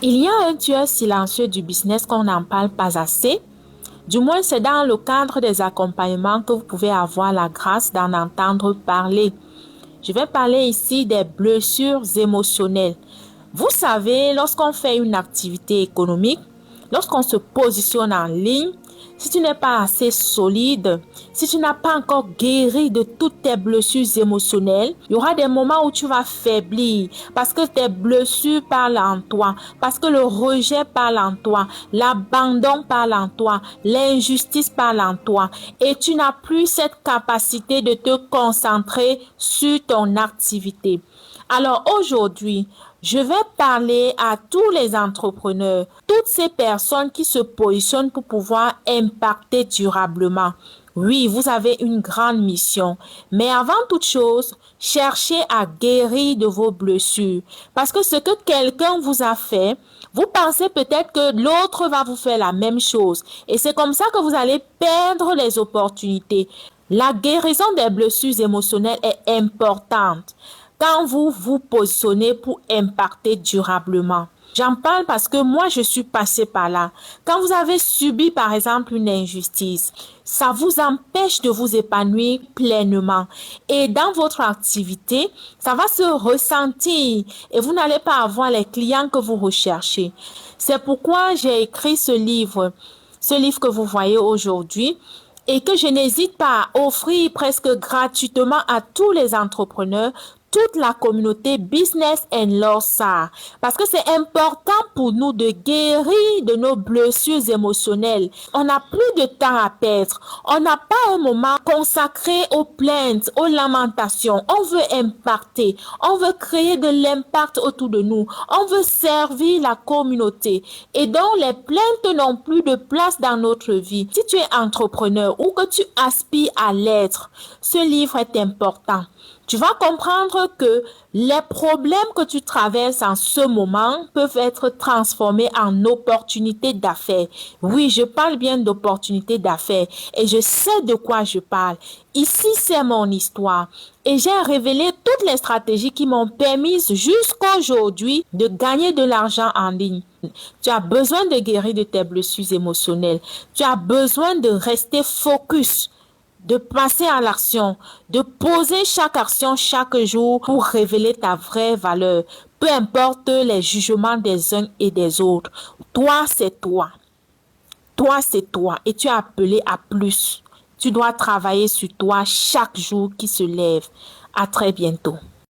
Il y a un tueur silencieux du business qu'on n'en parle pas assez. Du moins, c'est dans le cadre des accompagnements que vous pouvez avoir la grâce d'en entendre parler. Je vais parler ici des blessures émotionnelles. Vous savez, lorsqu'on fait une activité économique, lorsqu'on se positionne en ligne, si tu n'es pas assez solide, si tu n'as pas encore guéri de toutes tes blessures émotionnelles, il y aura des moments où tu vas faiblir parce que tes blessures parlent en toi, parce que le rejet parle en toi, l'abandon parle en toi, l'injustice parle en toi et tu n'as plus cette capacité de te concentrer sur ton activité. Alors aujourd'hui, je vais parler à tous les entrepreneurs, toutes ces personnes qui se positionnent pour pouvoir impacter durablement. Oui, vous avez une grande mission, mais avant toute chose, cherchez à guérir de vos blessures. Parce que ce que quelqu'un vous a fait, vous pensez peut-être que l'autre va vous faire la même chose. Et c'est comme ça que vous allez perdre les opportunités. La guérison des blessures émotionnelles est importante quand vous vous positionnez pour impacter durablement. J'en parle parce que moi, je suis passée par là. Quand vous avez subi, par exemple, une injustice, ça vous empêche de vous épanouir pleinement. Et dans votre activité, ça va se ressentir et vous n'allez pas avoir les clients que vous recherchez. C'est pourquoi j'ai écrit ce livre que vous voyez aujourd'hui et que je n'hésite pas à offrir presque gratuitement à tous les entrepreneurs, toute la communauté Business and Losar. Parce que c'est important pour nous de guérir de nos blessures émotionnelles. On n'a plus de temps à perdre. On n'a pas un moment consacré aux plaintes, aux lamentations. On veut impacter. On veut créer de l'impact autour de nous. On veut servir la communauté. Et donc, les plaintes n'ont plus de place dans notre vie. Si tu es entrepreneur ou que tu aspires à l'être, ce livre est important. Tu vas comprendre que les problèmes que tu traverses en ce moment peuvent être transformés en opportunités d'affaires. Oui, je parle bien d'opportunités d'affaires et je sais de quoi je parle. Ici, c'est mon histoire et j'ai révélé toutes les stratégies qui m'ont permis jusqu'à aujourd'hui de gagner de l'argent en ligne. Tu as besoin de guérir de tes blessures émotionnelles. Tu as besoin de rester focus, de passer à l'action, de poser chaque action chaque jour pour révéler ta vraie valeur, peu importe les jugements des uns et des autres. Toi, c'est toi. Toi, c'est toi et tu es appelé à plus. Tu dois travailler sur toi chaque jour qui se lève. À très bientôt.